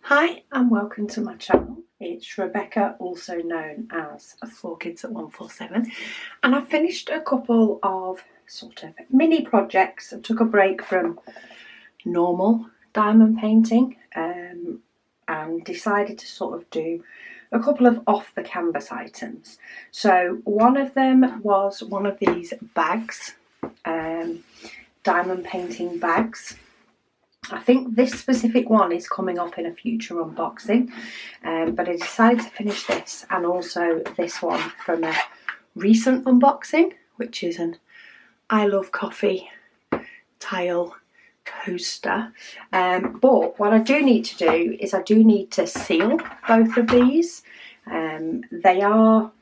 Hi and welcome to my channel. It's Rebecca, also known as 4Kids at 147, and I've finished a couple of sort of mini projects. I took a break from normal diamond painting and decided to sort of do a couple of off the canvas items. So one of them was one of these bags, diamond painting bags. I think this specific one is coming up in a future unboxing, but I decided to finish this and also this one from a recent unboxing, which is an I Love Coffee tile coaster. But what I do need to do is I do need to seal both of these. They are,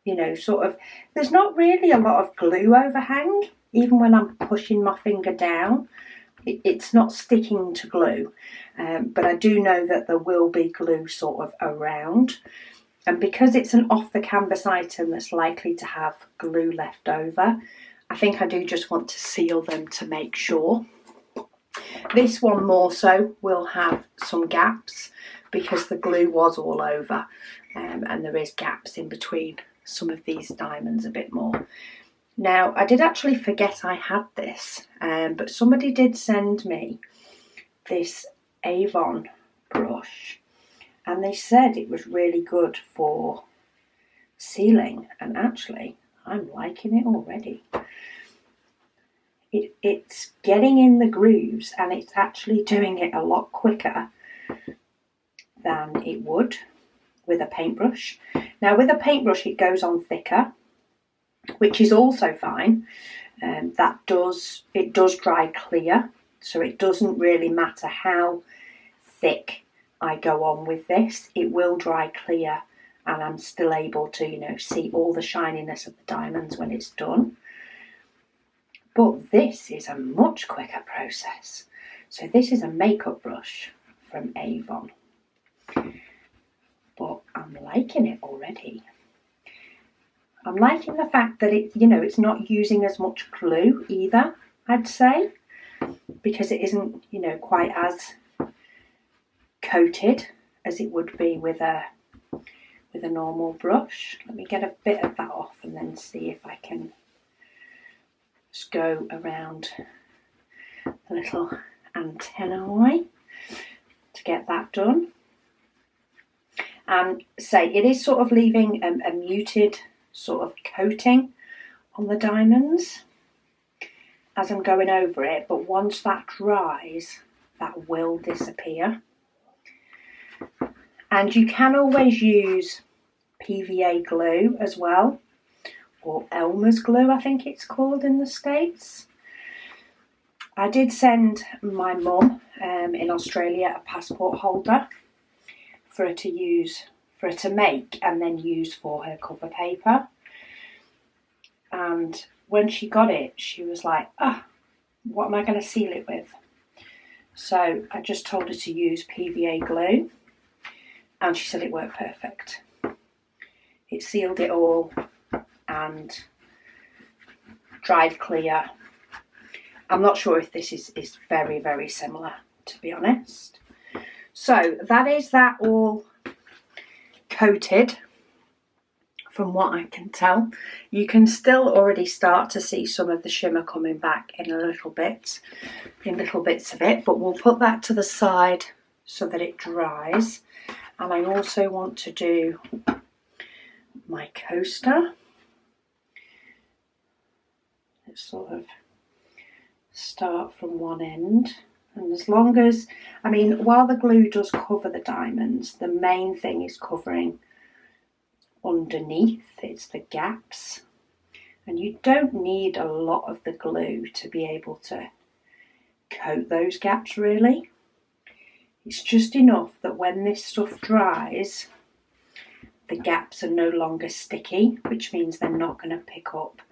you know, sort of, there's not really a lot of glue overhang, even when I'm pushing my finger down. It's not sticking to glue, but I do know that there will be glue sort of around, and because it's an off the canvas item that's likely to have glue left over, I think I do just want to seal them to make sure. This one more so will have some gaps because the glue was all over, and there is gaps in between some of these diamonds a bit more. Now, I did actually forget I had this, but somebody did send me this Avon brush, and they said it was really good for sealing, and actually, I'm liking it already. It's getting in the grooves, and it's actually doing it a lot quicker than it would with a paintbrush. Now, with a paintbrush, it goes on thicker, which is also fine. It does dry clear, so it doesn't really matter how thick I go on with this. It will dry clear, and I'm still able to, you know, see all the shininess of the diamonds when it's done. But this is a much quicker process. So this is a makeup brush from Avon, but I'm liking it already. I'm liking the fact that it's not using as much glue either, I'd say, because it isn't, quite as coated as it would be with a normal brush. Let me get a bit of that off and then see if I can just go around the little antennae to get that done. And it is sort of leaving a muted sort of coating on the diamonds as I'm going over it, but once that dries, that will disappear. And you can always use PVA glue as well, or Elmer's glue, I think it's called in the States. I did send my mum in Australia a passport holder for her to make and then use for her cover paper. And when she got it, she was like, what am I going to seal it with? So I just told her to use PVA glue, and she said it worked perfect. It sealed it all and dried clear. I'm not sure if this is very, very similar, to be honest. So that is that all coated. From what I can tell, you can still already start to see some of the shimmer coming back in little bits of it, but we'll put that to the side so that it dries. And I also want to do my coaster. Let's sort of start from one end. And as long as, while the glue does cover the diamonds, the main thing is covering underneath. It's the gaps, and you don't need a lot of the glue to be able to coat those gaps, really. It's just enough that when this stuff dries, the gaps are no longer sticky, which means they're not going to pick up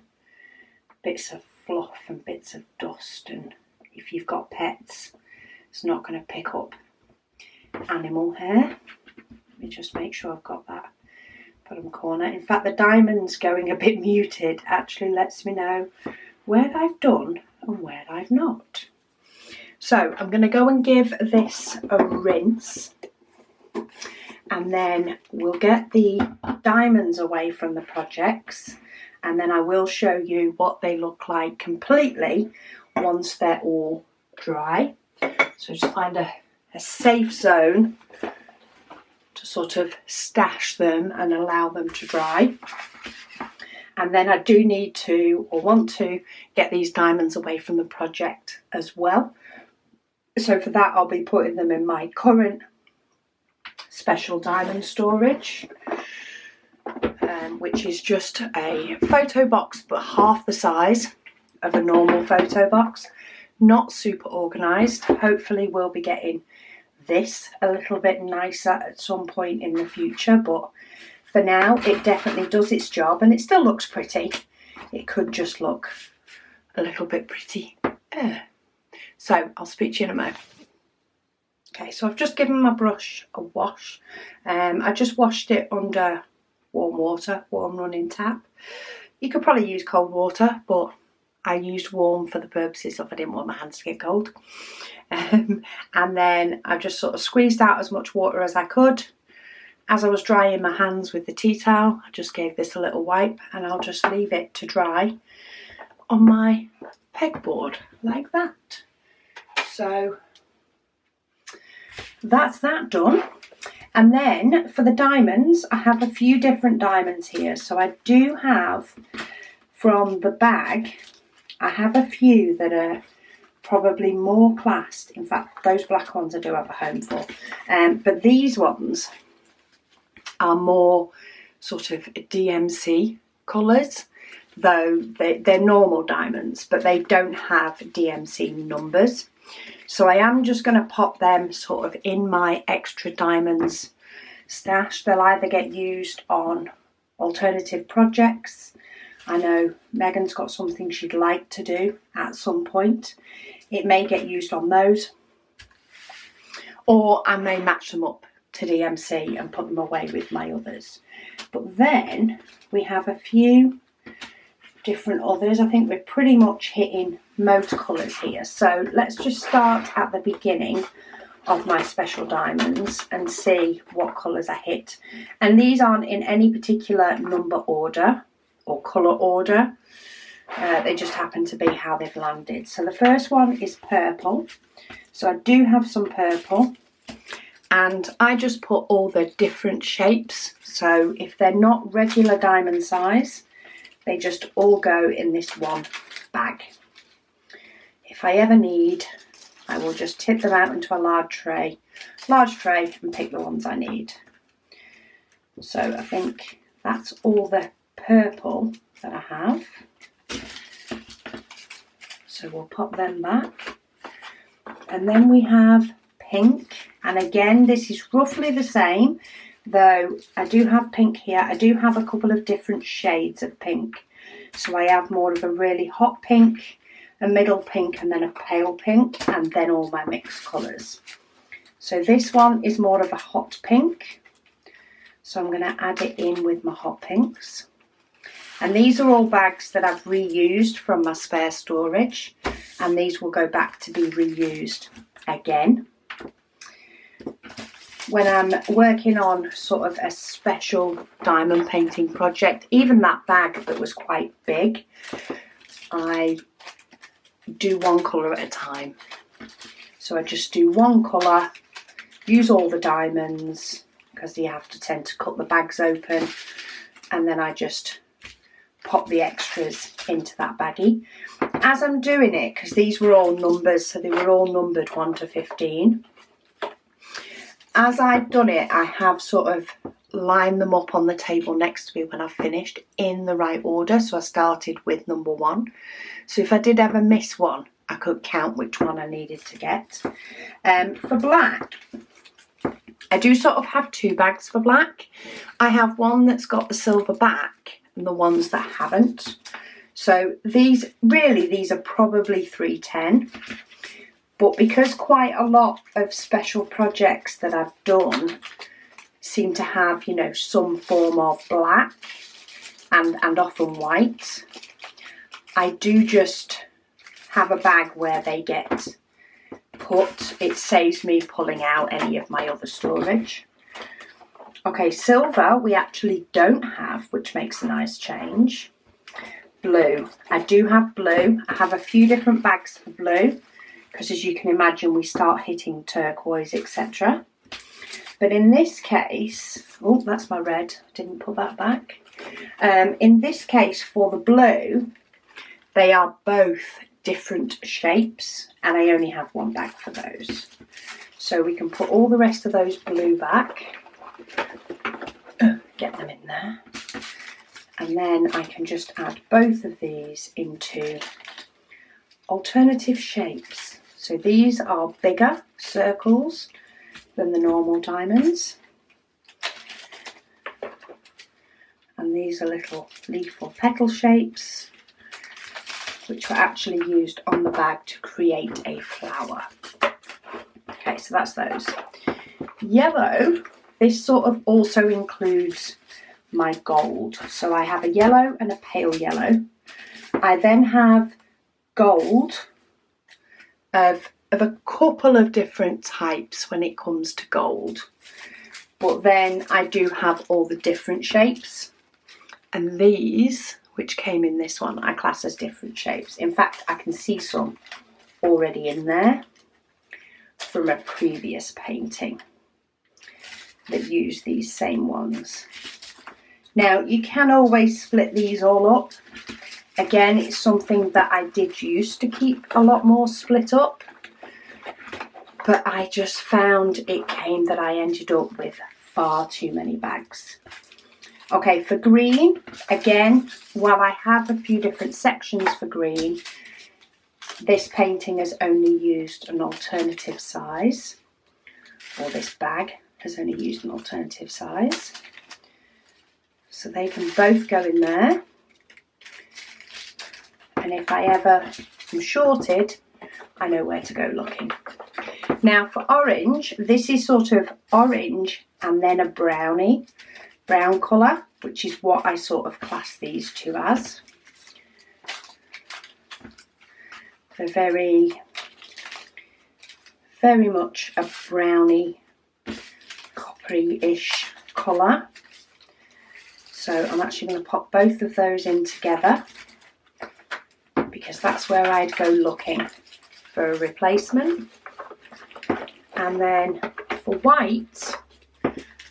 bits of fluff and bits of dust, and if you've got pets, it's not going to pick up animal hair. Let me just make sure I've got that bottom corner. In fact, the diamonds going a bit muted actually lets me know where I've done and where I've not. So I'm going to go and give this a rinse and then we'll get the diamonds away from the projects, and then I will show you what they look like completely once they're all dry. So just find a safe zone to sort of stash them and allow them to dry. And then I do need to, or want to, get these diamonds away from the project as well. So for that, I'll be putting them in my current special diamond storage, which is just a photo box, but half the size of a normal photo box. Not super organised. Hopefully we'll be getting this a little bit nicer at some point in the future, but for now it definitely does its job, and it still looks pretty. It could just look a little bit pretty. So I'll speak to you in a moment. Okay, so I've just given my brush a wash. I just washed it under warm water, warm running tap. You could probably use cold water, but I used warm for the purposes of I didn't want my hands to get cold. And then I just sort of squeezed out as much water as I could. As I was drying my hands with the tea towel, I just gave this a little wipe, and I'll just leave it to dry on my pegboard like that. So that's that done. And then for the diamonds, I have a few different diamonds here. So I do have, from the bag, I have a few that are probably more classed. In fact, those black ones I do have a home for. But these ones are more sort of DMC colours, though they're normal diamonds, but they don't have DMC numbers. So I am just going to pop them sort of in my extra diamonds stash. They'll either get used on alternative projects. I know Megan's got something she'd like to do at some point. It may get used on those, or I may match them up to DMC and put them away with my others. But then we have a few different others. I think we're pretty much hitting most colours here. So let's just start at the beginning of my special diamonds and see what colours I hit. And these aren't in any particular number order or colour order. They just happen to be how they've landed. So the first one is purple. So I do have some purple, and I just put all the different shapes. So if they're not regular diamond size, they just all go in this one bag. If I ever need, I will just tip them out into a large tray and pick the ones I need. So I think that's all the purple that I have. So we'll pop them back. And then we have pink. And again, this is roughly the same, though I do have pink here. I do have a couple of different shades of pink. So I have more of a really hot pink, a middle pink, and then a pale pink, and then all my mixed colours. So this one is more of a hot pink. So I'm going to add it in with my hot pinks. And these are all bags that I've reused from my spare storage, and these will go back to be reused again. When I'm working on sort of a special diamond painting project, even that bag that was quite big, I do one colour at a time. So I just do one colour, use all the diamonds, because you have to tend to cut the bags open, and then I just pop the extras into that baggie. As I'm doing it, because these were all numbers, so they were all numbered 1 to 15. As I've done it, I have sort of lined them up on the table next to me when I've finished in the right order. So I started with number 1. So if I did ever miss one, I could count which one I needed to get. For black, I do sort of have 2 bags for black. I have one that's got the silver back and the ones that haven't. So these are probably 310. But because quite a lot of special projects that I've done seem to have, you know, some form of black and often white, I do just have a bag where they get put. It saves me pulling out any of my other storage. Okay, silver we actually don't have, which makes a nice change. Blue, I do have blue. I have a few different bags for blue, because as you can imagine we start hitting turquoise, etc. But in this case, oh, that's my red, didn't put that back. In this case, for the blue, they are both different shapes, and I only have one bag for those. So we can put all the rest of those blue back, get them in there, and then I can just add both of these into alternative shapes. So these are bigger circles than the normal diamonds, and these are little leaf or petal shapes which were actually used on the bag to create a flower. Okay, so that's those. Yellow, this sort of also includes my gold. So I have a yellow and a pale yellow. I then have gold of a couple of different types when it comes to gold. But then I do have all the different shapes. And these, which came in this one, I class as different shapes. In fact, I can see some already in there from a previous painting that used these same ones. Now, you can always split these all up. Again, it's something that I did used to keep a lot more split up, but I just found it came that I ended up with far too many bags. Okay, for green, again, while I have a few different sections for green, this painting has only used an alternative size, or this bag has only used an alternative size. So they can both go in there. And if I ever am shorted, I know where to go looking. Now for orange, this is sort of orange and then a brown colour, which is what I sort of class these two as. They're very much a browny, coppery-ish colour. So I'm actually going to pop both of those in together, because that's where I'd go looking for a replacement. And then for white,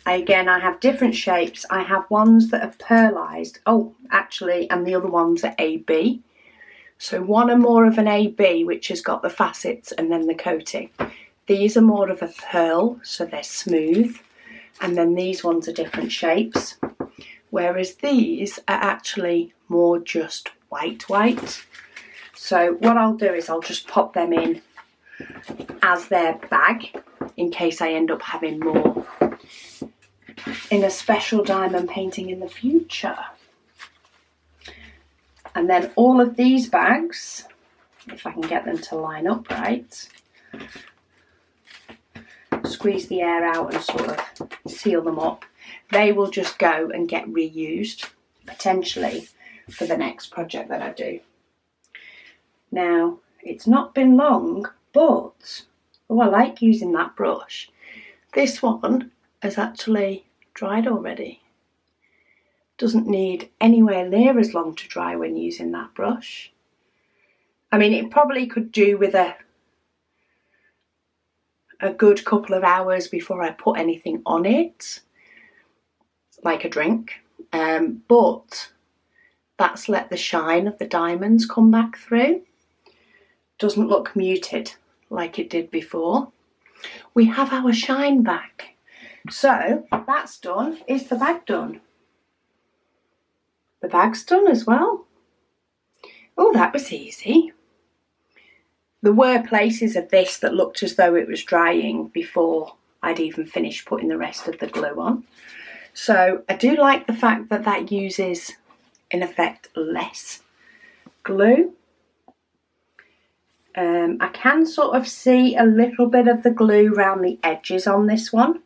again, I have different shapes. I have ones that are pearlized. Oh, actually, and the other ones are AB. So one are more of an AB, which has got the facets and then the coating. These are more of a pearl, so they're smooth. And then these ones are different shapes. Whereas these are actually more just white. So what I'll do is I'll just pop them in as their bag in case I end up having more in a special diamond painting in the future. And then all of these bags, if I can get them to line up right, squeeze the air out and sort of seal them up, they will just go and get reused, potentially, for the next project that I do. Now, it's not been long, but, oh, I like using that brush. This one has actually dried already. Doesn't need anywhere near as long to dry when using that brush. I mean, it probably could do with a good couple of hours before I put anything on it, like a drink, but that's let the shine of the diamonds come back through. Doesn't look muted like it did before. We have our shine back. So that's done. Is the bag done? The bag's done as well. Oh, that was easy. There were places of this that looked as though it was drying before I'd even finished putting the rest of the glue on. So I do like the fact that that uses, in effect, less glue. I can sort of see a little bit of the glue around the edges on this one.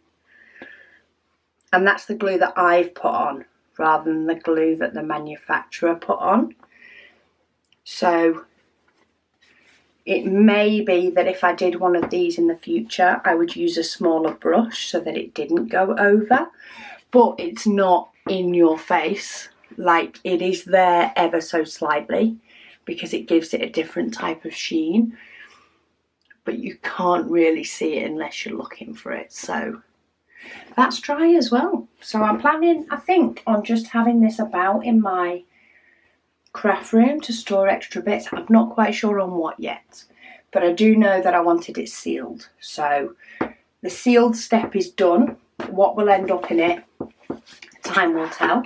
And that's the glue that I've put on, rather than the glue that the manufacturer put on. So it may be that if I did one of these in the future, I would use a smaller brush so that it didn't go over. but it's not in your face. Like, it is there ever so slightly because it gives it a different type of sheen, but you can't really see it unless you're looking for it. So that's dry as well. So I'm planning, I think, on just having this about in my craft room to store extra bits. I'm not quite sure on what yet, but I do know that I wanted it sealed. So the sealed step is done. What will end up in it, time will tell.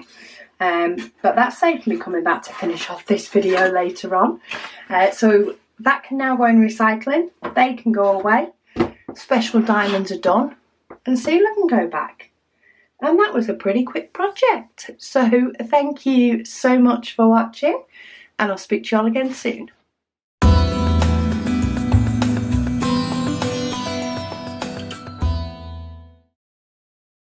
But that saved me coming back to finish off this video later on. So that can now go in recycling. They can go away. Special diamonds are done. And Sula can go back. And that was a pretty quick project. So thank you so much for watching, and I'll speak to you all again soon.